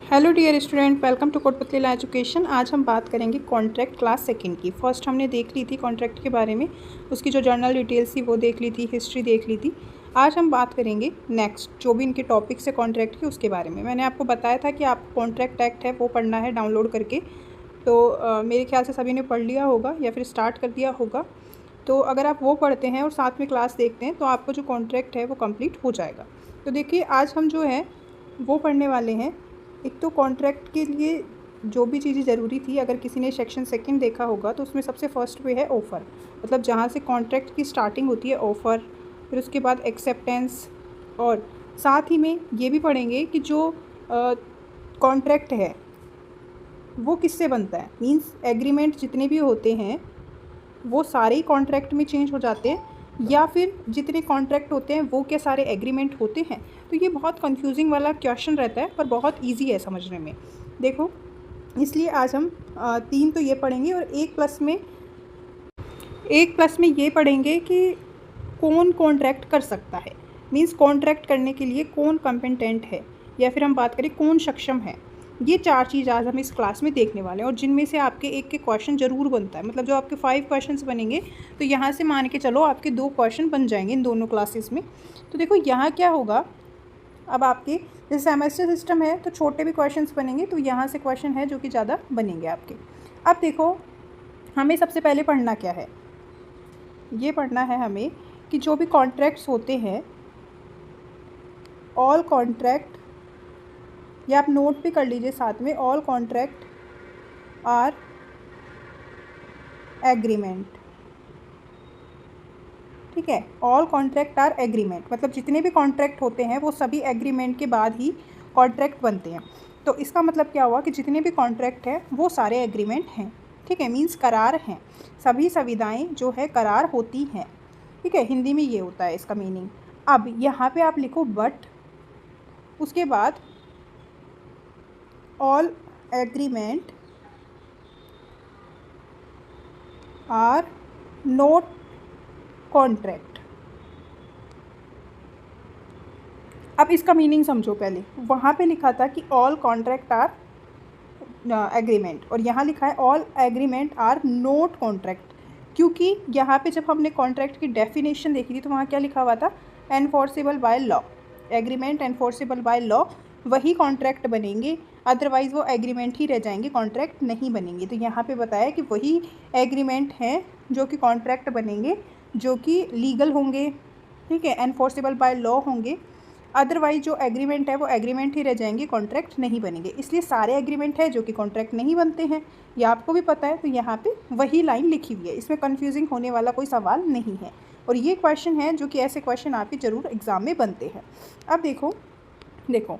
Hello dear student, welcome to Kotputli education. आज हम बात करेंगे कॉन्ट्रैक्ट क्लास सेकंड की। फर्स्ट हमने देख ली थी कॉन्ट्रैक्ट के बारे में, उसकी जो जर्नल डिटेल्स थी वो देख ली थी, हिस्ट्री देख ली थी। आज हम बात करेंगे नेक्स्ट जो भी इनके टॉपिक्स है कॉन्ट्रैक्ट के, उसके बारे में। मैंने आपको बताया था कि आपको कॉन्ट्रैक्ट एक्ट है वो पढ़ना है डाउनलोड करके, तो मेरे ख्याल से सभी ने पढ़ लिया होगा या फिर स्टार्ट कर दिया होगा। तो अगर आप वो पढ़ते हैं और साथ में क्लास देखते हैं तो आपको जो कॉन्ट्रैक्ट है वो कंप्लीट हो जाएगा। तो देखिए आज हम जो है वो पढ़ने वाले हैं। एक तो कॉन्ट्रैक्ट के लिए जो भी चीज़ें ज़रूरी थी, अगर किसी ने सेक्शन सेकंड देखा होगा तो उसमें सबसे फर्स्ट पे है ऑफ़र, मतलब जहाँ से कॉन्ट्रैक्ट की स्टार्टिंग होती है ऑफ़र, फिर उसके बाद एक्सेप्टेंस, और साथ ही में ये भी पढ़ेंगे कि जो कॉन्ट्रैक्ट है वो किससे बनता है। मींस एग्रीमेंट जितने भी होते हैं वो सारे ही कॉन्ट्रैक्ट में चेंज हो जाते हैं, या फिर जितने कॉन्ट्रैक्ट होते हैं वो क्या सारे एग्रीमेंट होते हैं। तो ये बहुत कंफ्यूजिंग वाला क्वेश्चन रहता है, पर बहुत इजी है समझने में। देखो, इसलिए आज हम 3 तो ये पढ़ेंगे और एक प्लस में ये पढ़ेंगे कि कौन कॉन्ट्रैक्ट कर सकता है। मींस कॉन्ट्रैक्ट करने के लिए कौन कॉम्पिटेंट है, या फिर हम बात करें कौन सक्षम है। ये 4 चीज़ आज हम इस क्लास में देखने वाले हैं, और जिनमें से आपके एक के क्वेश्चन ज़रूर बनता है। मतलब जो आपके 5 क्वेश्चंस बनेंगे तो यहाँ से मान के चलो आपके 2 क्वेश्चन बन जाएंगे इन दोनों क्लासेस में। तो देखो यहाँ क्या होगा, अब आपके जैसे सेमेस्टर सिस्टम है तो छोटे भी क्वेश्चंस बनेंगे, तो यहाँ से क्वेश्चन है जो कि ज़्यादा बनेंगे आपके। अब देखो, हमें सबसे पहले पढ़ना क्या है, ये पढ़ना है हमें कि जो भी कॉन्ट्रैक्ट्स होते हैं, ऑल कॉन्ट्रैक्ट, या आप नोट भी कर लीजिए साथ में, ऑल कॉन्ट्रैक्ट आर एग्रीमेंट। ठीक है, ऑल कॉन्ट्रैक्ट आर एग्रीमेंट, मतलब जितने भी कॉन्ट्रैक्ट होते हैं वो सभी एग्रीमेंट के बाद ही कॉन्ट्रैक्ट बनते हैं। तो इसका मतलब क्या हुआ कि जितने भी कॉन्ट्रैक्ट हैं वो सारे एग्रीमेंट हैं। ठीक है, मीन्स करार हैं, सभी संविदाएँ जो है करार होती हैं। ठीक है, हिंदी में ये होता है इसका मीनिंग। अब यहाँ पे आप लिखो बट, उसके बाद all agreement are not contract. अब इसका मीनिंग समझो। पहले वहाँ पे लिखा था कि ऑल कॉन्ट्रैक्ट आर एग्रीमेंट, और यहाँ लिखा है all agreement are not contract. क्योंकि यहाँ पे जब हमने कॉन्ट्रैक्ट की डेफिनेशन देखी थी तो वहाँ क्या लिखा हुआ था, enforceable by law. Agreement enforceable by law वही कॉन्ट्रैक्ट बनेंगे, अदरवाइज़ वो एग्रीमेंट ही रह जाएंगे, कॉन्ट्रैक्ट नहीं बनेंगे। तो यहाँ पे बताया कि वही एग्रीमेंट हैं जो कि कॉन्ट्रैक्ट बनेंगे, जो कि लीगल होंगे। ठीक है, एनफोर्सेबल बाय लॉ होंगे, अदरवाइज जो एग्रीमेंट है वो एग्रीमेंट ही रह जाएंगे, कॉन्ट्रैक्ट नहीं बनेंगे। इसलिए सारे एग्रीमेंट है जो कि कॉन्ट्रैक्ट नहीं बनते हैं, ये आपको भी पता है। तो यहाँ पे वही लाइन लिखी हुई है, इसमें कन्फ्यूजिंग होने वाला कोई सवाल नहीं है। और ये क्वेश्चन है जो कि ऐसे क्वेश्चन आपके ज़रूर एग्ज़ाम में बनते हैं। अब देखो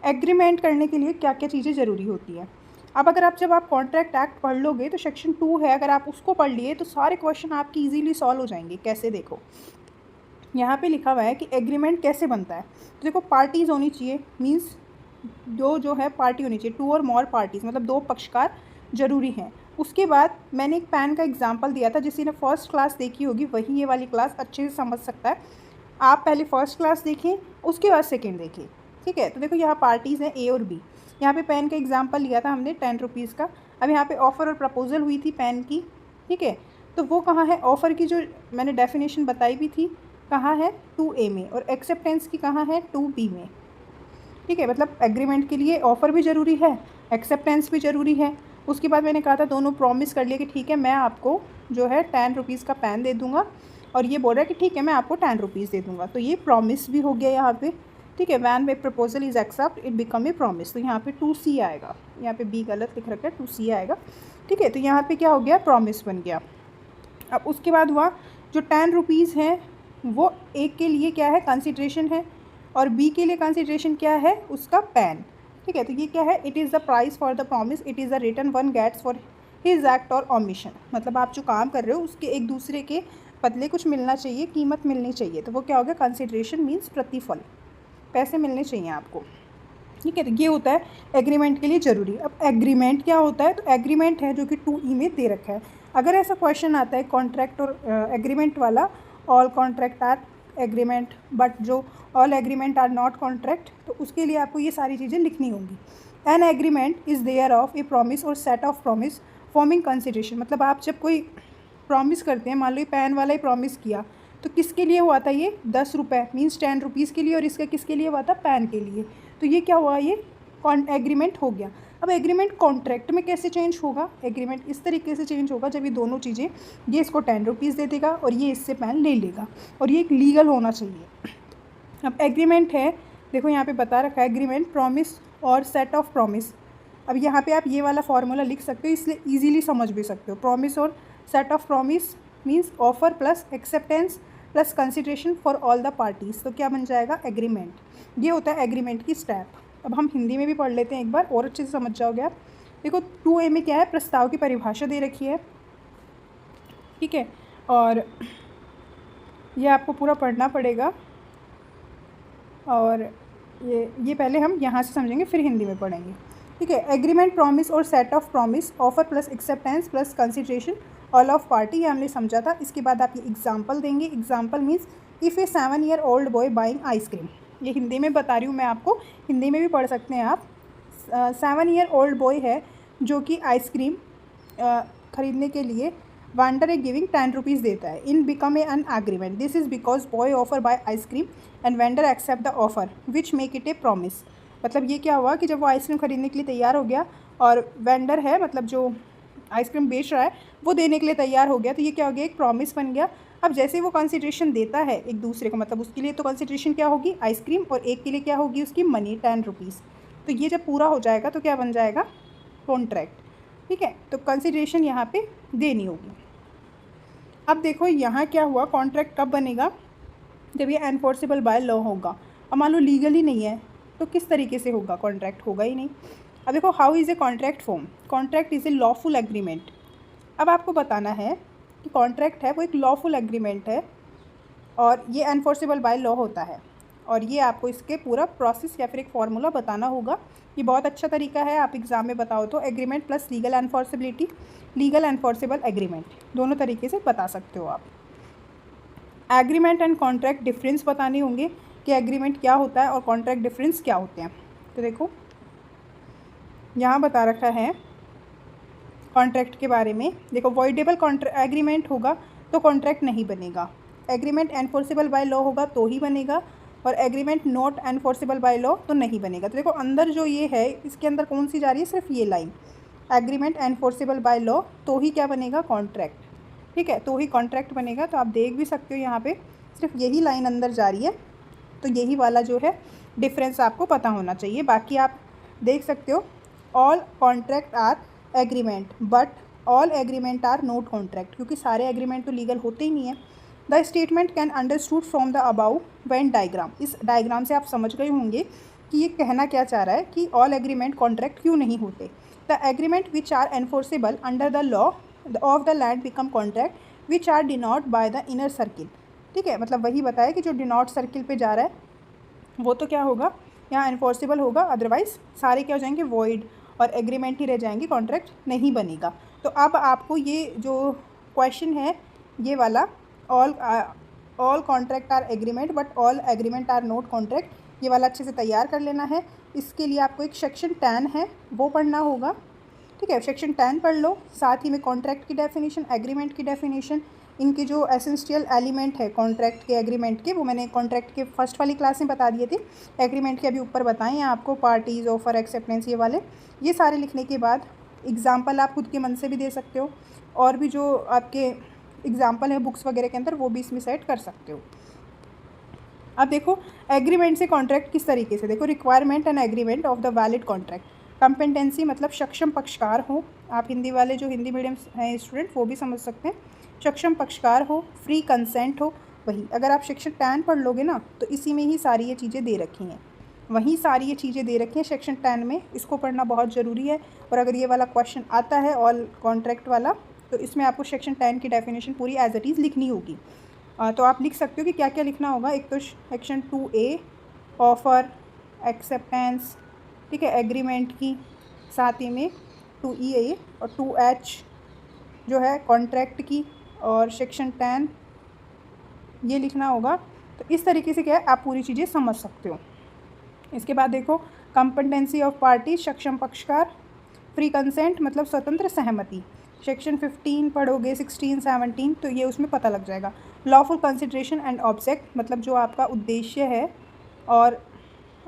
एग्रीमेंट करने के लिए क्या क्या चीज़ें ज़रूरी होती हैं। अब अगर जब आप कॉन्ट्रैक्ट एक्ट पढ़ लोगे तो सेक्शन 2 है, अगर आप उसको पढ़ लिए तो सारे क्वेश्चन आपके ईजीली सॉल्व हो जाएंगे। कैसे, देखो यहाँ पे लिखा हुआ है कि एग्रीमेंट कैसे बनता है। तो देखो, पार्टीज़ होनी चाहिए, मींस दो जो है पार्टी होनी चाहिए, 2 और मोर पार्टीज़, मतलब 2 पक्षकार ज़रूरी हैं। उसके बाद मैंने एक पैन का एग्जांपल दिया था, जिसने ने फर्स्ट क्लास देखी होगी वही ये वाली क्लास अच्छे से समझ सकता है। आप पहले फर्स्ट क्लास देखें, उसके बाद सेकेंड देखें। ठीक है, तो देखो यहाँ पार्टीज़ हैं ए और बी। यहाँ पे पेन का एग्जाम्पल लिया था हमने 10 रुपीज़ का। अब यहाँ पे ऑफ़र और प्रपोजल हुई थी पेन की। ठीक है, तो वो कहाँ है, ऑफ़र की जो मैंने डेफिनेशन बताई भी थी कहाँ है, 2A में, और एक्सेप्टेंस की कहाँ है, 2B में। ठीक है, मतलब एग्रीमेंट के लिए ऑफ़र भी ज़रूरी है, एक्सेप्टेंस भी ज़रूरी है। उसके बाद मैंने कहा था दोनों प्रॉमिस कर लिए कि ठीक है मैं आपको जो है 10 रुपीज़ का पेन दे दूँगा, और ये बोल रहा है कि ठीक है मैं आपको 10 रुपीज़ दे दूँगा। तो ये प्रॉमिस भी हो गया यहाँ पे। ठीक है, when by proposal is accept it become a promise. तो यहाँ पे 2C आएगा, यहाँ पे B गलत लिख रखा है, 2C आएगा। ठीक है, तो यहाँ पे क्या हो गया, प्रॉमिस बन गया। अब उसके बाद हुआ जो 10 रुपीज़ हैं वो एक के लिए क्या है, कंसिडरेशन है, और बी के लिए कंसिडरेशन क्या है, उसका पेन। ठीक है, तो ये क्या है, it is the price for the promise, it is the return one gets for his act और ओमिशन। मतलब आप जो काम कर रहे हो उसके एक दूसरे के बदले कुछ मिलना चाहिए, कीमत मिलनी चाहिए। तो वो क्या हो गया, कंसिडरेशन मीन्स प्रतिफल, पैसे मिलने चाहिए आपको। ठीक है, तो ये होता है एग्रीमेंट के लिए ज़रूरी। अब एग्रीमेंट क्या होता है, तो एग्रीमेंट है जो कि 2E में दे रखा है। अगर ऐसा क्वेश्चन आता है कॉन्ट्रैक्ट और एग्रीमेंट वाला, all contract are agreement but जो all agreement are not contract, तो उसके लिए आपको ये सारी चीज़ें लिखनी होंगी। An agreement is there of a promise और set of promise forming consideration, मतलब आप जब कोई प्रॉमिस करते हैं, मान लो पैन वाला ही प्रॉमिस किया, तो किसके लिए हुआ था ये 10 रुपये मीन्स 10 रुपीज़ के लिए, और इसका किसके लिए हुआ था पैन के लिए। तो ये क्या हुआ, ये एग्रीमेंट हो गया। अब एग्रीमेंट कॉन्ट्रैक्ट में कैसे चेंज होगा, एग्रीमेंट इस तरीके से चेंज होगा जब ये दोनों चीज़ें, ये इसको 10 रुपीज़ दे देगा और ये इससे पैन ले लेगा, और ये एक लीगल होना चाहिए। अब एग्रीमेंट है, देखो यहाँ पे बता रखा है एग्रीमेंट प्रॉमिस और सेट ऑफ प्रॉमिस। अब यहाँ पे आप ये वाला फार्मूला लिख सकते हो, इसलिए ईजिली समझ भी सकते हो। प्रॉमिस और set of promise means offer plus acceptance plus consideration for all the parties, तो क्या बन जाएगा एग्रीमेंट। ये होता है एग्रीमेंट की स्टेप। अब हम हिंदी में भी पढ़ लेते हैं एक बार, और अच्छे से समझ जाओगे आप। देखो 2A में क्या है, प्रस्ताव की परिभाषा दे रखी है, ठीक है, और ये आपको पूरा पढ़ना पड़ेगा, और ये पहले हम यहाँ से समझेंगे फिर हिंदी में पढ़ेंगे, ठीक है। एग्रीमेंट प्रॉमिस और set of promise offer plus acceptance plus consideration all of party, ये हमने समझा था। इसके बाद आप ये एग्जाम्पल देंगे। Example means if A 7 year old boy buying ice cream, ये हिंदी में बता रही हूँ मैं आपको, हिंदी में भी पढ़ सकते हैं आप। 7 ईयर ओल्ड बॉय है जो कि आइसक्रीम ख़रीदने के लिए वेंडर ए गिविंग 10 रुपीज़ देता है। In become a an agreement, this is because boy offer buy ice cream and vendor accept the offer which make it a promise. मतलब ये क्या हुआ कि जब वो आइसक्रीम ख़रीदने के लिए तैयार हो गया और वेंडर है, मतलब जो आइसक्रीम बेच रहा है, वो देने के लिए तैयार हो गया, तो ये क्या हो गया, एक प्रॉमिस बन गया। अब जैसे वो कंसिडरेशन देता है एक दूसरे को, मतलब उसके लिए तो कंसिडरेशन क्या होगी आइसक्रीम, और एक के लिए क्या होगी उसकी मनी 10 रुपीज़। तो ये जब पूरा हो जाएगा तो क्या बन जाएगा कॉन्ट्रैक्ट, ठीक है। तो कंसिडरेशन यहाँ पे देनी होगी। अब देखो यहाँ क्या हुआ, कॉन्ट्रैक्ट कब बनेगा, जब ये एनफोर्सेबल बाय लॉ होगा। अब मान लो लीगल ही नहीं है तो किस तरीके से होगा, कॉन्ट्रैक्ट होगा ही नहीं। अब देखो how is a contract form, contract is a lawful agreement. अब आपको बताना है कि कॉन्ट्रैक्ट है वो एक लॉफुल एग्रीमेंट है और ये एनफोर्सेबल बाय लॉ होता है, और ये आपको इसके पूरा प्रोसेस या फिर एक फार्मूला बताना होगा। ये बहुत अच्छा तरीका है, आप एग्ज़ाम में बताओ तो agreement plus legal enforceability, legal enforceable agreement, दोनों तरीके से बता सकते हो आप। एग्रीमेंट एंड कॉन्ट्रैक्ट डिफरेंस बताने होंगे कि एग्रीमेंट क्या होता है और कॉन्ट्रैक्ट डिफरेंस क्या होते हैं। तो देखो यहाँ बता रखा है कॉन्ट्रैक्ट के बारे में। देखो वॉइडेबल एग्रीमेंट होगा तो कॉन्ट्रैक्ट नहीं बनेगा, एग्रीमेंट एनफोर्सेबल बाय लॉ होगा तो ही बनेगा, और agreement not enforceable by law तो नहीं बनेगा। तो देखो अंदर जो ये है इसके अंदर कौन सी जा रही है, सिर्फ ये line, agreement enforceable by law तो ही क्या बनेगा कॉन्ट्रैक्ट, ठीक है, तो ही कॉन्ट्रैक्ट बनेगा। तो आप देख भी सकते हो यहाँ पे सिर्फ यही लाइन अंदर जा रही है, तो यही वाला जो है डिफरेंस आपको पता होना चाहिए। बाकी आप देख सकते हो all contract are agreement but all agreement are not contract, क्योंकि सारे एग्रीमेंट तो लीगल होते ही नहीं है। The statement can understood from the above Venn diagram, इस डायग्राम से आप समझ गए होंगे कि ये कहना क्या चाह रहा है कि ऑल एग्रीमेंट कॉन्ट्रैक्ट क्यों नहीं होते। The agreement which are enforceable under the law of the land become contract which are denote by the inner circle, ठीक है, मतलब वही बताया कि जो डिनोट सर्किल पे जा रहा है वो तो क्या होगा यहाँ एनफोर्सेबल होगा, अदरवाइज सारे क्या हो जाएंगे वॉइड और एग्रीमेंट ही रह जाएंगे, कॉन्ट्रैक्ट नहीं बनेगा। तो अब आपको ये जो क्वेश्चन है ये वाला all contract are agreement but all agreement are not contract, ये वाला अच्छे से तैयार कर लेना है। इसके लिए आपको एक सेक्शन 10 है वो पढ़ना होगा, ठीक है, सेक्शन 10 पढ़ लो। साथ ही में कॉन्ट्रैक्ट की डेफिनेशन, एग्रीमेंट की डेफिनेशन, इनके जो एसेंशियल एलिमेंट है कॉन्ट्रैक्ट के एग्रीमेंट के, वो मैंने कॉन्ट्रैक्ट के फर्स्ट वाली क्लास में बता दिए थे। एग्रीमेंट के अभी ऊपर बताएं हैं आपको, पार्टीज़, ऑफर, एक्सेप्टेंस, ये वाले, ये सारे लिखने के बाद एग्जाम्पल आप खुद के मन से भी दे सकते हो, और भी जो आपके एग्जाम्पल है बुक्स वगैरह के अंदर वो भी इसमें सेट कर सकते हो। अब देखो एग्रीमेंट से कॉन्ट्रैक्ट किस तरीके से, देखो requirement and agreement of the valid contract, competency मतलब सक्षम पक्षकार हो, आप हिंदी वाले जो हिंदी मीडियम हैं स्टूडेंट वो भी समझ सकते हैं, सक्षम पक्षकार हो, फ्री कंसेंट हो, वही अगर आप सेक्शन 10 पढ़ लोगे ना तो इसी में ही सारी ये चीज़ें दे रखी हैं, वहीं सारी ये चीज़ें दे रखी हैं सेक्शन 10 में, इसको पढ़ना बहुत ज़रूरी है। और अगर ये वाला क्वेश्चन आता है ऑल कॉन्ट्रैक्ट वाला तो इसमें आपको सेक्शन 10 की डेफिनेशन पूरी एज इट इज़ लिखनी होगी। तो आप लिख सकते हो कि क्या क्या लिखना होगा। एक तो सेक्शन 2A ऑफ़र, एक्सेप्टेंस, ठीक है, एग्रीमेंट की, साथ ही में 2E और 2H जो है कॉन्ट्रैक्ट की, और सेक्शन 10 ये लिखना होगा। तो इस तरीके से क्या है, आप पूरी चीज़ें समझ सकते हो। इसके बाद देखो, कंपटेंसी ऑफ पार्टी, सक्षम पक्षकार, फ्री कंसेंट मतलब स्वतंत्र सहमति, सेक्शन 15 पढ़ोगे, 16, 17, तो ये उसमें पता लग जाएगा। लॉफुल कंसिडरेशन एंड ऑब्जेक्ट मतलब जो आपका उद्देश्य है और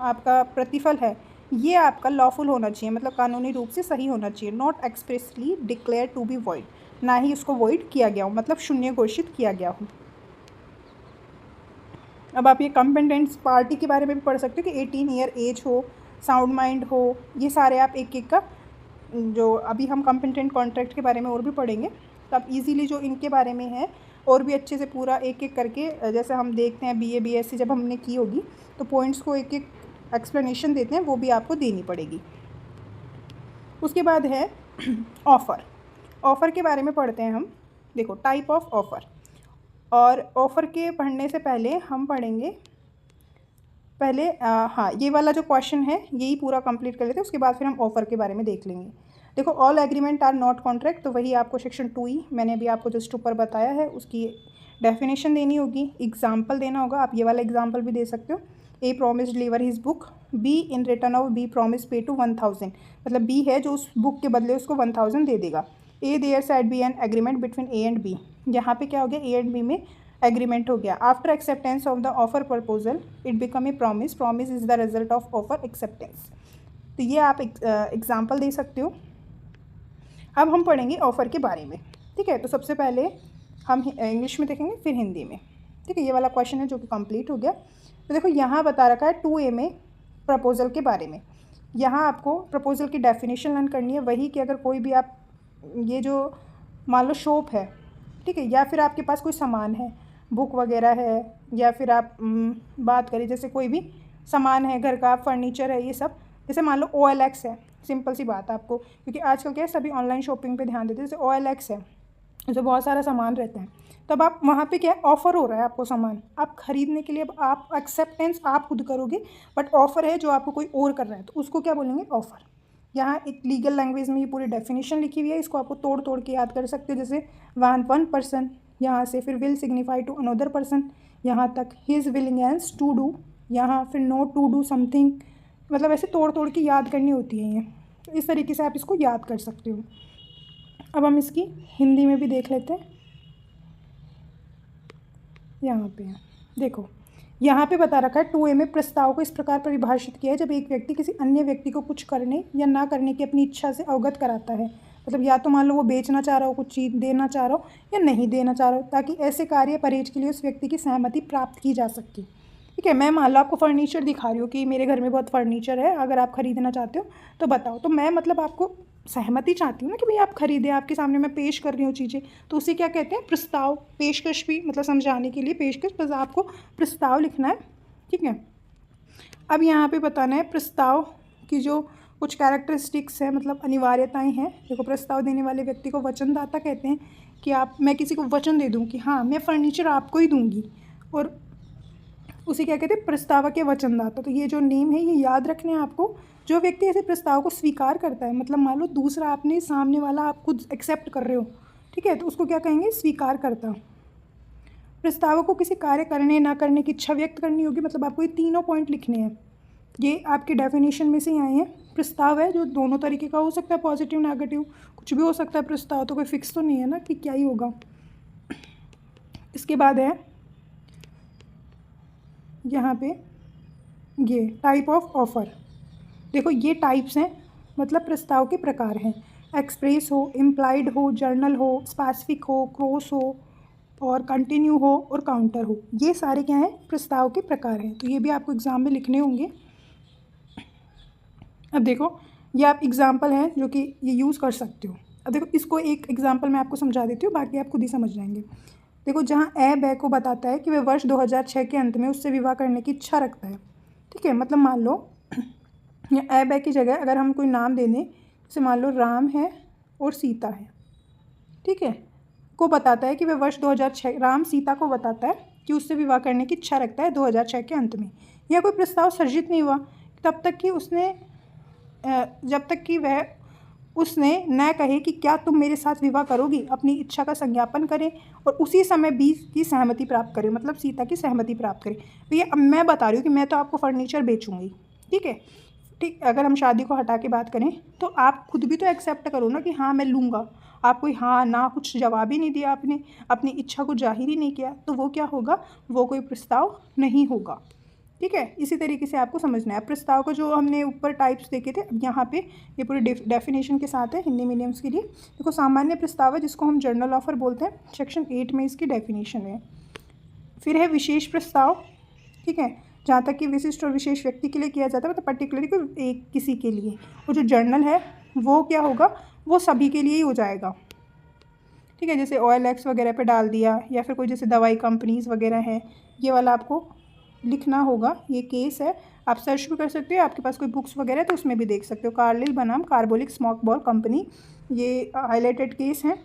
आपका प्रतिफल है, ये आपका लॉफुल होना चाहिए, मतलब कानूनी रूप से सही होना चाहिए। Not expressly declare to be void, ना ही उसको वॉइड किया गया हो, मतलब शून्य घोषित किया गया हो। अब आप ये कंपेटेंट पार्टी के बारे में भी पढ़ सकते हो कि 18 ईयर एज हो, साउंड माइंड हो, ये सारे आप एक एक का, जो अभी हम कंपेटेंट कॉन्ट्रैक्ट के बारे में और भी पढ़ेंगे, तो आप इजीली जो इनके बारे में है और भी अच्छे से पूरा एक एक करके, जैसे हम देखते हैं बीए बीएससी जब हमने की होगी तो पॉइंट्स को एक एक एक्सप्लेनेशन देते हैं, वो भी आपको देनी पड़ेगी। उसके बाद है ऑफ़र। ऑफ़र के बारे में पढ़ते हैं हम। देखो, टाइप ऑफ ऑफ़र, और ऑफ़र के पढ़ने से पहले हम पढ़ेंगे पहले हाँ, ये वाला जो क्वेश्चन है यही पूरा कंप्लीट कर लेते हैं, उसके बाद फिर हम ऑफ़र के बारे में देख लेंगे। देखो, all agreement are not contract, तो वही आपको सेक्शन 2E मैंने अभी आपको जस्ट ऊपर बताया है, उसकी डेफिनेशन देनी होगी, एग्जाम्पल देना होगा। आप ये वाला एग्जाम्पल भी दे सकते हो। A promise deliver his book, B in return of B promise pay to 1000, मतलब बी है जो उस बुक के बदले उसको 1000 दे देगा। A there side B an agreement between A and B, यहाँ पे क्या हो गया, ए एंड बी में एग्रीमेंट हो गया। After acceptance of the offer proposal it become a promise, promise is the result of offer acceptance. तो ये आप एग्जाम्पल दे सकते हो। अब हम पढ़ेंगे ऑफ़र के बारे में, ठीक है। तो सबसे पहले हम इंग्लिश में देखेंगे, फिर हिंदी में, ठीक है। ये वाला क्वेश्चन है जो कि कंप्लीट हो गया। तो देखो, यहाँ बता रखा है 2A में प्रपोजल के बारे में। यहाँ आपको प्रपोजल की डेफिनेशन लर्न करनी है, वही कि अगर कोई भी आप, ये जो मान लो शॉप है, ठीक है, या फिर आपके पास कोई सामान है, बुक वगैरह है, या फिर आप बात करें जैसे कोई भी सामान है घर का, फर्नीचर है, ये सब, जैसे मान लो OLX है, सिंपल सी बात आपको, क्योंकि आजकल क्या है सभी ऑनलाइन शॉपिंग पे ध्यान देते हैं। जैसे OLX है, उसमें बहुत सारा सामान रहता है, तब आप वहाँ पे क्या है, ऑफ़र हो रहा है आपको सामान, आप ख़रीदने के लिए, अब आप एक्सेप्टेंस आप खुद करोगे, बट ऑफ़र है जो आपको कोई और कर रहा है, तो उसको क्या बोलेंगे, ऑफ़र। यहाँ एक लीगल लैंग्वेज में ये पूरी डेफिनेशन लिखी हुई है, इसको आपको तोड़ तोड़ के याद कर सकते हो। जैसे वन पर्सन, यहाँ से फिर will signify to another person, यहाँ तक हिज विलिंगनेस टू डू, यहाँ फिर नो टू डू समथिंग, मतलब ऐसे तोड़ तोड़ के याद करनी होती है ये। तो इस तरीके से आप इसको याद कर सकते हो। अब हम इसकी हिंदी में भी देख लेते हैं। यहाँ पे देखो, यहाँ पे बता रखा है 2A में प्रस्ताव को इस प्रकार परिभाषित किया है, जब एक व्यक्ति किसी अन्य व्यक्ति को कुछ करने या ना करने की अपनी इच्छा से अवगत कराता है, मतलब या तो मान लो वो बेचना चाह रहा हो, कुछ चीज़ देना चाह रहा हो या नहीं देना चाह रहा हो, ताकि ऐसे कार्य परहेज के लिए उस व्यक्ति की सहमति प्राप्त की जा सके, ठीक है। मैं मान लो आपको फर्नीचर दिखा रही हूँ कि मेरे घर में बहुत फर्नीचर है, अगर आप ख़रीदना चाहते हो तो बताओ, तो मैं मतलब आपको सहमति चाहती हूँ ना कि भाई आप खरीदें, आपके सामने मैं पेश कर रही हूँ चीज़ें, तो उसे क्या कहते हैं, प्रस्ताव। पेशकश भी मतलब समझाने के लिए पेशकश, बस आपको प्रस्ताव लिखना है, ठीक है। अब यहाँ पे बताना है प्रस्ताव की जो कुछ कैरेक्टरिस्टिक्स हैं, मतलब अनिवार्यताएं हैं। देखो, प्रस्ताव देने वाले व्यक्ति को वचनदाता कहते हैं, कि आप, मैं किसी को वचन दे दूँ कि हाँ मैं फर्नीचर आपको ही दूँगी, और उसे क्या कहते हैं, प्रस्तावक या वचनदाता। तो ये जो नेम है ये याद रखने हैं आपको। जो व्यक्ति ऐसे प्रस्ताव को स्वीकार करता है, मतलब मान लो दूसरा आपने, सामने वाला आप खुद एक्सेप्ट कर रहे हो, ठीक है, तो उसको क्या कहेंगे, स्वीकार करता। प्रस्तावक को किसी कार्य करने ना करने की इच्छा व्यक्त करनी होगी, मतलब आपको ये तीनों पॉइंट लिखने हैं, ये आपके डेफिनेशन में से ही आए हैं। प्रस्ताव है जो दोनों तरीके का हो सकता है, पॉजिटिव नेगेटिव कुछ भी हो सकता है प्रस्ताव, तो कोई फिक्स तो नहीं है ना कि क्या ही होगा। इसके बाद है यहाँ पे ये टाइप ऑफ ऑफ़र। देखो, ये टाइप्स हैं, मतलब प्रस्ताव के प्रकार हैं। एक्सप्रेस हो, इम्प्लाइड हो, जर्नल हो, स्पेसिफिक हो, क्रॉस हो, और कंटिन्यू हो, और काउंटर हो, ये सारे क्या हैं, प्रस्ताव के प्रकार हैं। तो ये भी आपको एग्ज़ाम में लिखने होंगे। अब देखो, ये आप एग्ज़ाम्पल हैं जो कि ये यूज़ कर सकते हो। अब देखो, इसको एक एग्ज़ाम्पल मैं आपको समझा देती हूँ, बाकी आप खुद ही समझ जाएंगे। देखो, जहाँ ए बै को बताता है कि वह वर्ष 2006 के अंत में उससे विवाह करने की इच्छा रखता है, ठीक है, मतलब मान लो या ए बै की जगह अगर हम कोई नाम दे दें, जैसे मान लो राम है और सीता है, ठीक है, को बताता है कि वह वर्ष 2006, राम सीता को बताता है कि उससे विवाह करने की इच्छा रखता है 2006 के अंत में। यह कोई प्रस्ताव सर्जित नहीं हुआ तब तक कि उसने, जब तक कि वह उसने न कहे कि क्या तुम मेरे साथ विवाह करोगी, अपनी इच्छा का संज्ञापन करे और उसी समय बी की सहमति प्राप्त करे, मतलब सीता की सहमति प्राप्त करे। भैया अब मैं बता रही हूँ कि मैं तो आपको फर्नीचर बेचूंगी, ठीक है, ठीक। अगर हम शादी को हटा के बात करें तो आप खुद भी तो एक्सेप्ट करो ना कि हाँ मैं लूँगा। आप कोई हाँ ना कुछ जवाब ही नहीं दिया, आपने अपनी इच्छा को जाहिर ही नहीं किया, तो वो क्या होगा, वो कोई प्रस्ताव नहीं होगा, ठीक है। इसी तरीके से आपको समझना है। प्रस्ताव को जो हमने ऊपर टाइप्स देखे थे, अब यहाँ पे ये पूरी डेफिनेशन के साथ है हिंदी मीडियम्स के लिए। देखो, सामान्य प्रस्ताव है जिसको हम जनरल ऑफर बोलते हैं, सेक्शन 8 में इसकी डेफिनेशन है। फिर है विशेष प्रस्ताव, ठीक है, जहाँ तक कि विशिष्ट और विशेष व्यक्ति के लिए किया जाता है, मतलब पर्टिकुलरली कोई एक किसी के लिए। और जो जर्नल है वो क्या होगा, वो सभी के लिए ही हो जाएगा, ठीक है। जैसे OLX वगैरह पे डाल दिया, या फिर कोई जैसे दवाई कंपनीज़ वगैरह हैं, ये वाला आपको लिखना होगा। ये केस है, आप सर्च भी कर सकते हो, आपके पास कोई बुक्स वगैरह है तो उसमें भी देख सकते हो। कार्लिल बनाम कार्बोलिक स्मोक बॉल कंपनी, ये हाईलाइटेड केस है।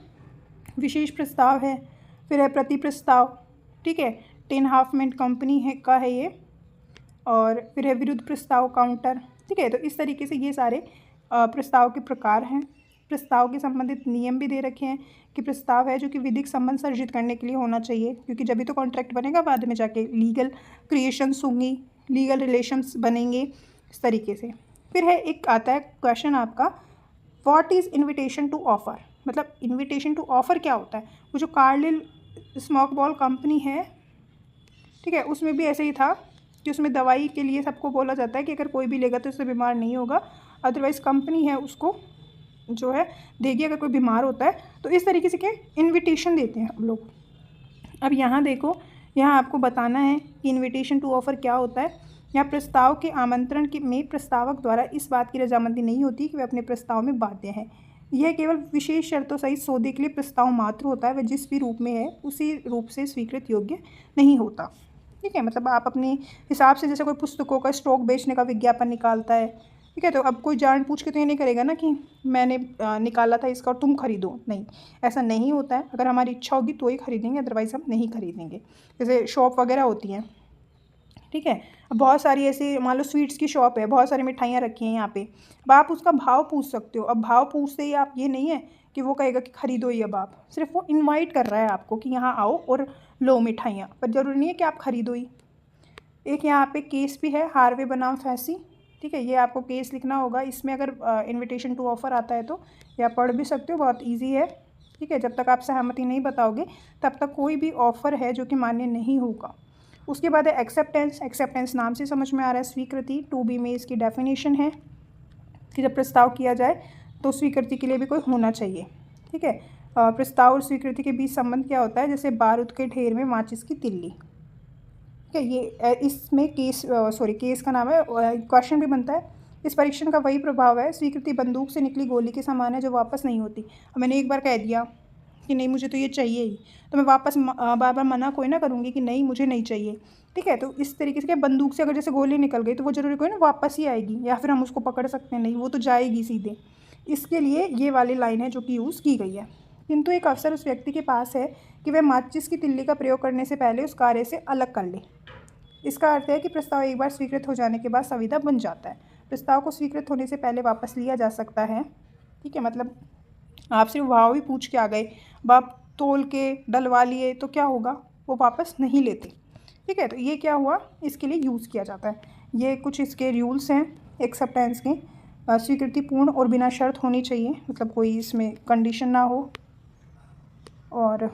विशेष प्रस्ताव है। फिर है प्रति प्रस्ताव, ठीक है, टेन हाफमेंट कंपनी है का है ये। और फिर है विरुद्ध प्रस्ताव काउंटर, ठीक है। तो इस तरीके से ये सारे प्रस्ताव के प्रकार हैं। प्रस्ताव के संबंधित नियम भी दे रखे हैं कि प्रस्ताव है जो कि विधिक संबंध सर्जित करने के लिए होना चाहिए, क्योंकि जब भी तो कॉन्ट्रैक्ट बनेगा, बाद में जाके लीगल क्रिएशंस होंगी, लीगल रिलेशंस बनेंगे, इस तरीके से। फिर है एक आता है क्वेश्चन आपका, what is invitation to offer, मतलब इन्विटेशन टू ऑफर क्या होता है। वो जो कार्लिल स्मोक बॉल कंपनी है, ठीक है, उसमें भी ऐसे ही था कि उसमें दवाई के लिए सबको बोला जाता है कि अगर कोई भी लेगा तो उससे बीमार नहीं होगा, अदरवाइज़ कंपनी है उसको जो है देगी अगर कोई बीमार होता है। तो इस तरीके से क्या इन्विटेशन देते हैं हम लोग। अब यहाँ देखो, यहाँ आपको बताना है कि इन्विटेशन टू ऑफर क्या होता है। यहाँ प्रस्ताव के आमंत्रण के में प्रस्तावक द्वारा इस बात की रजामंदी नहीं होती कि वह अपने प्रस्ताव में बाध्य है। यह केवल विशेष शर्तों सहित सौदे के लिए प्रस्ताव मात्र होता है, वह जिस भी रूप में है उसी रूप से स्वीकृत योग्य नहीं होता, ठीक है। मतलब आप अपने हिसाब से, जैसे कोई पुस्तकों का स्टॉक बेचने का विज्ञापन निकालता है, ठीक है, तो अब कोई जान पूछ के तो ये नहीं करेगा ना कि मैंने निकाला था इसका और तुम खरीदो, नहीं, ऐसा नहीं होता है। अगर हमारी इच्छा होगी तो ही खरीदेंगे, अदरवाइज़ हम नहीं खरीदेंगे। जैसे शॉप वगैरह होती हैं, ठीक है, अब बहुत सारी ऐसे मान लो स्वीट्स की शॉप है, बहुत सारी मिठाइयाँ रखी हैं यहाँ पे, अब आप उसका भाव पूछ सकते हो। अब भाव पूछते ही आप, ये नहीं है कि वो कहेगा कि खरीदो ही, अब आप सिर्फ वो इनवाइट कर रहा है आपको कि यहाँ आओ और लो मिठाइयाँ, पर ज़रूरी नहीं है कि आप खरीदो ही। एक यहाँ पे केस भी है, हार्वे बनाम फैसी, ठीक है, ये आपको केस लिखना होगा। इसमें अगर इनविटेशन टू ऑफ़र आता है तो या पढ़ भी सकते हो, बहुत इजी है, ठीक है। जब तक आप सहमति नहीं बताओगे तब तक कोई भी ऑफ़र है जो कि मान्य नहीं होगा। उसके बाद है एक्सेप्टेंस। एक्सेप्टेंस नाम से समझ में आ रहा है स्वीकृति। 2B में इसकी डेफिनेशन है कि जब प्रस्ताव किया जाए तो स्वीकृति के लिए भी कोई होना चाहिए, ठीक है। प्रस्ताव और स्वीकृति के बीच संबंध क्या होता है, जैसे बारूद के ढेर में माचिस की तिल्ली, ठीक है। ये इसमें केस का नाम है, क्वेश्चन भी बनता है। इस परीक्षण का वही प्रभाव है, स्वीकृति बंदूक से निकली गोली के समान है जो वापस नहीं होती। अब मैंने एक बार कह दिया कि नहीं मुझे तो ये चाहिए ही, तो मैं वापस बार बार मना कोई ना करूँगी कि नहीं मुझे नहीं चाहिए, ठीक है। तो इस तरीके से क्या, बंदूक से अगर जैसे गोली निकल गई तो वो जरूरी कोई ना वापस ही आएगी, या फिर हम उसको पकड़ सकते हैं, नहीं, वो तो जाएगी सीधे। इसके लिए ये वाली लाइन है जो कि यूज़ की गई है। किंतु एक अवसर उस व्यक्ति के पास है कि वह माचिस की तिल्ली का प्रयोग करने से पहले उस कार्य से अलग कर ले। इसका अर्थ है कि प्रस्ताव एक बार स्वीकृत हो जाने के बाद संविदा बन जाता है। प्रस्ताव को स्वीकृत होने से पहले वापस लिया जा सकता है, ठीक है। मतलब आप सिर्फ भाव ही पूछ के आ गए, आप तोल के डलवा लिए तो क्या होगा, वो वापस नहीं लेते, ठीक है। तो ये क्या हुआ, इसके लिए यूज़ किया जाता है। ये कुछ इसके रूल्स हैं एक्सेप्टेंस के। स्वीकृति पूर्ण और बिना शर्त होनी चाहिए, मतलब कोई इसमें कंडीशन ना हो। और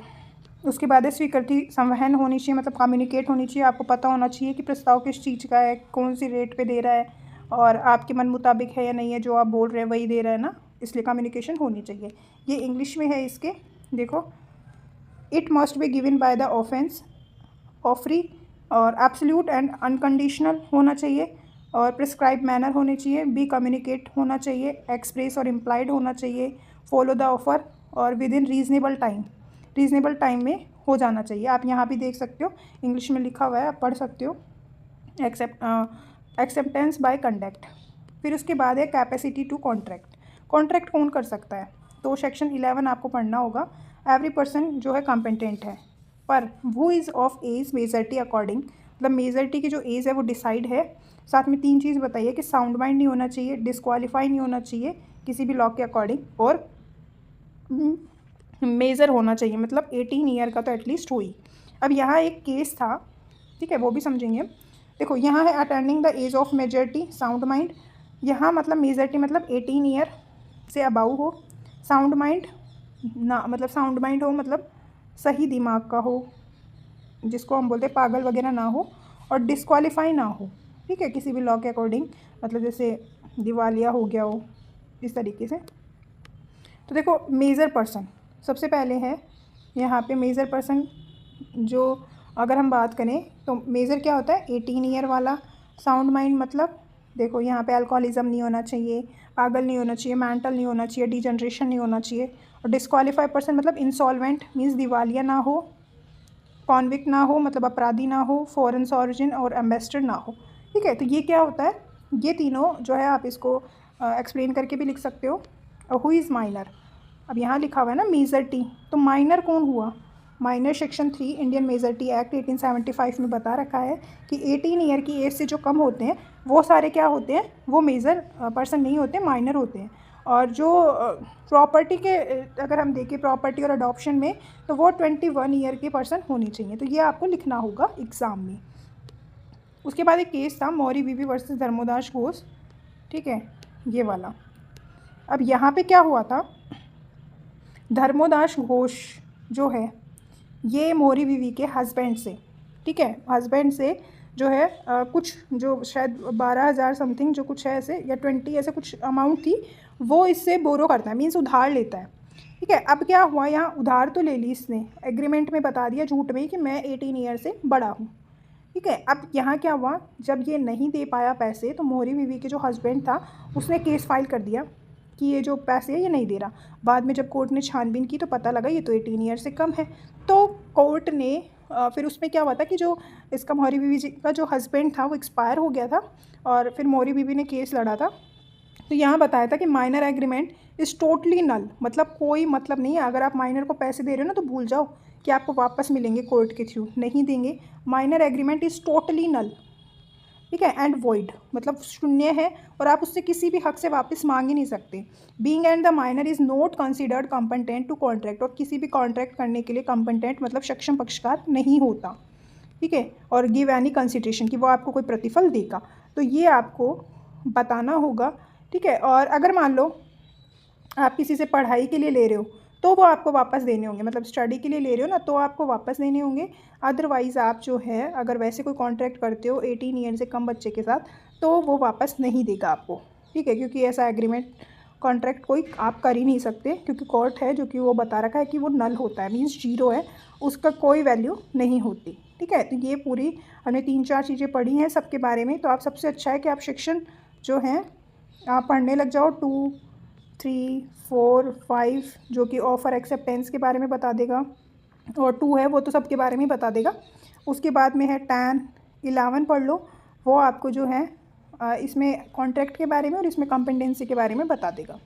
उसके बाद है स्वीकृति संवहन होनी चाहिए, मतलब कम्युनिकेट होनी चाहिए। आपको पता होना चाहिए कि प्रस्ताव किस चीज़ का है, कौन सी रेट पे दे रहा है, और आपके मन मुताबिक है या नहीं है, जो आप बोल रहे हैं वही दे रहा है ना, इसलिए कम्युनिकेशन होनी चाहिए। ये इंग्लिश में है इसके, देखो, it must be given by the offence offeree, और एब्सोल्यूट एंड अनकंडीशनल होना चाहिए, और प्रिस्क्राइब मैनर होनी चाहिए, बी कम्युनिकेट होना चाहिए, एक्सप्रेस और इम्प्लाइड होना चाहिए, फॉलो द ऑफर, और विद इन रीजनेबल टाइम में हो जाना चाहिए। आप यहाँ भी देख सकते हो, इंग्लिश में लिखा हुआ है, आप पढ़ सकते हो। Acceptance by conduct. फिर उसके बाद है कैपेसिटी टू कॉन्ट्रैक्ट। कॉन्ट्रैक्ट कौन कर सकता है, तो सेक्शन 11 आपको पढ़ना होगा। एवरी पर्सन जो है कॉम्पिटेंट है, पर who is of age majority according, मतलब मेजॉरिटी की जो एज है वो डिसाइड है साथ में 3 चीज़ बताइए कि साउंड माइंड नहीं होना चाहिए, डिस्क्वालीफाई नहीं होना चाहिए किसी भी लॉ के अकॉर्डिंग, और मेजर होना चाहिए, मतलब 18 ईयर का तो एटलीस्ट हो ही। अब यहाँ एक केस था, ठीक है, वो भी समझेंगे। देखो यहाँ है attending the age of majority sound mind, यहाँ मतलब मेजॉरिटी मतलब 18 ईयर से अबाउ हो, साउंड माइंड ना मतलब साउंड माइंड हो मतलब सही दिमाग का हो, जिसको हम बोलते हैं पागल वगैरह ना हो, और डिस्क्वालीफाई ना हो, ठीक है, किसी भी लॉ के अकॉर्डिंग, मतलब जैसे दिवालिया हो गया हो, इस तरीके से। तो देखो मेजर पर्सन सबसे पहले है यहाँ पे, मेजर पर्सन जो अगर हम बात करें तो मेजर क्या होता है, 18 ईयर वाला साउंड माइंड, मतलब देखो यहाँ पे अल्कोहलिज्म नहीं होना चाहिए, पागल नहीं होना चाहिए, मेंटल नहीं होना चाहिए, डिजनरेशन नहीं होना चाहिए, और डिस्क्वालीफाई पर्सन मतलब इंसॉल्वेंट मीन्स दिवालिया ना हो, कॉन्विक्ट ना हो मतलब अपराधी ना हो, फॉरेन ऑरिजिन और एम्बेसडर ना हो, ठीक है। तो ये क्या होता है, ये तीनों जो है आप इसको एक्सप्लेन करके भी लिख सकते हो। हु इज़ माइनर, अब यहाँ लिखा हुआ है ना मेजर टी, तो माइनर कौन हुआ, minor section 3 Indian majority act 1875 में बता रखा है कि 18 ईयर की एज से जो कम होते हैं वो सारे क्या होते हैं, वो मेजर पर्सन नहीं होते, माइनर होते हैं। और जो प्रॉपर्टी के अगर हम देखें प्रॉपर्टी और अडॉप्शन में, तो वो 21 ईयर के पर्सन होनी चाहिए, तो ये आपको लिखना होगा एग्ज़ाम में। उसके बाद एक केस था मौरी बीबी वर्सेस धर्मोदास घोष, ठीक है, ये वाला। अब यहाँ पे क्या हुआ था, धर्मोदास घोष जो है ये मौरी बीवी के हस्बैंड से, ठीक है, हस्बैंड से जो है कुछ जो शायद 12,000 समथिंग जो कुछ है ऐसे, या 20 ऐसे कुछ अमाउंट थी, वो इससे बोरो करता है, मीन्स उधार लेता है, ठीक है। अब क्या हुआ, यहाँ उधार तो ले ली इसने, एग्रीमेंट में बता दिया झूठ में कि मैं 18 ईयर से बड़ा हूँ, ठीक है। अब यहाँ क्या हुआ, जब ये नहीं दे पाया पैसे, तो मोहरी बीवी के जो हस्बैंड था उसने केस फाइल कर दिया कि ये जो पैसे है ये नहीं दे रहा। बाद में जब कोर्ट ने छानबीन की तो पता लगा ये तो 18 ईयर से कम है, तो कोर्ट ने फिर उसमें क्या हुआ था कि जो इसका मोहरी बीवी जी का जो हस्बैंड था वो एक्सपायर हो गया था, और फिर मोहरी बीवी ने केस लड़ा था। तो यहाँ बताया था कि माइनर एग्रीमेंट इज़ टोटली नल, मतलब कोई मतलब नहीं है, अगर आप माइनर को पैसे दे रहे हो ना तो भूल जाओ कि आपको वापस मिलेंगे कोर्ट के थ्रू, नहीं देंगे। माइनर एग्रीमेंट इज़ टोटली नल, ठीक है, एंड वॉइड मतलब शून्य है, और आप उससे किसी भी हक से वापस मांग ही नहीं सकते। Being and the minor is not considered competent to contract, और किसी भी कॉन्ट्रैक्ट करने के लिए कॉम्पिटेंट मतलब सक्षम पक्षकार नहीं होता, ठीक है, और गिव एनी कंसिडरेशन कि वो आपको कोई प्रतिफल देगा, तो ये आपको बताना होगा, ठीक है। और अगर मान लो आप किसी से पढ़ाई के लिए ले रहे हो तो वो आपको वापस देने होंगे, मतलब स्टडी के लिए ले रहे हो ना तो आपको वापस देने होंगे। अदरवाइज़ आप जो है अगर वैसे कोई कॉन्ट्रैक्ट करते हो 18 ईयर से कम बच्चे के साथ तो वो वापस नहीं देगा आपको, ठीक है, क्योंकि ऐसा एग्रीमेंट कॉन्ट्रैक्ट कोई आप कर ही नहीं सकते, क्योंकि कोर्ट है जो कि वो बता रखा है कि वो नल होता है, मीन्स जीरो है, उसका कोई वैल्यू नहीं होती, ठीक है। तो ये पूरी हमने 3-4 चीज़ें पढ़ी हैं सबके बारे में। तो आप सबसे अच्छा है कि आप सेक्शन जो हैं आप पढ़ने लग जाओ, 2, 3, 4, 5 जो कि ऑफ़र एक्सेप्टेंस के बारे में बता देगा, और 2 है वो तो सबके बारे में बता देगा। उसके बाद में है 10, 11 पढ़ लो, वो आपको जो है इसमें कॉन्ट्रैक्ट के बारे में और इसमें कॉम्पिटेंसी के बारे में बता देगा।